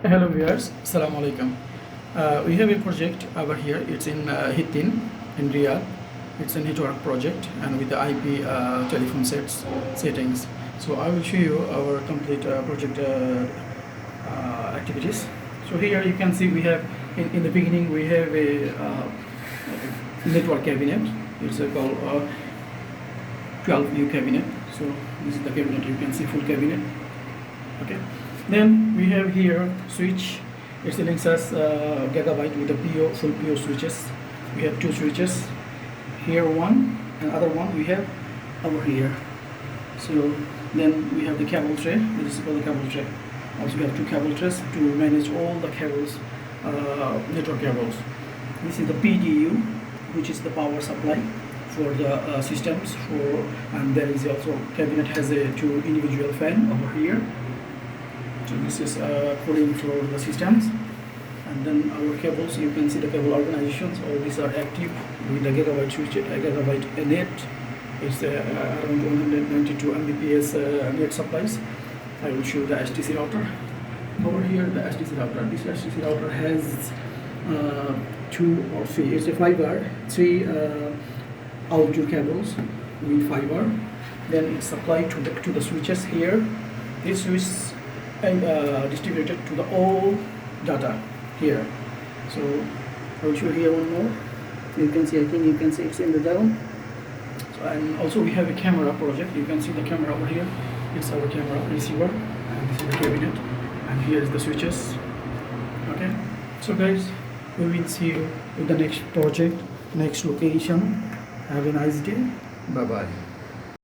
Hello viewers, Assalamu alaikum. We have a project over here. It's in Hittin in Riyadh. It's a network project and with the IP telephone settings. So I will show you our complete project activities. So here you can see we have in the beginning we have a network cabinet. It's called 12 view cabinet. So this is the cabinet. You can see full cabinet. Okay. Then we have here switch. It's a Linksys gigabyte with the full PO switches. We have two switches. Here one, and other one we have over here. So then we have the cable tray. This is called the cable tray. Also we have two cable trays to manage all the cables, network cables. This is the PDU, which is the power supply for the systems. And there is also cabinet has a two individual fan over here. So this is cooling for the systems, and then our cables. You can see the cable organizations. All these are active with the gigabyte switch, gigabyte net. It's around 192 Mbps net supplies. I will show the HTC router. Over here, the HTC router. This HTC router has two or three. It's a fiber, three outdoor cables with fiber. Then it's supplied to the switches here. This switch and distributed to the all data here. So I will show here one more. You can see, I think you can see it's in the down. So, and also we have a camera project. You can see the camera over here. It's our camera receiver, and this is the cabinet, and here is the switches. Okay. So guys, we will see you with the next project, next location. Have a nice day. Bye bye.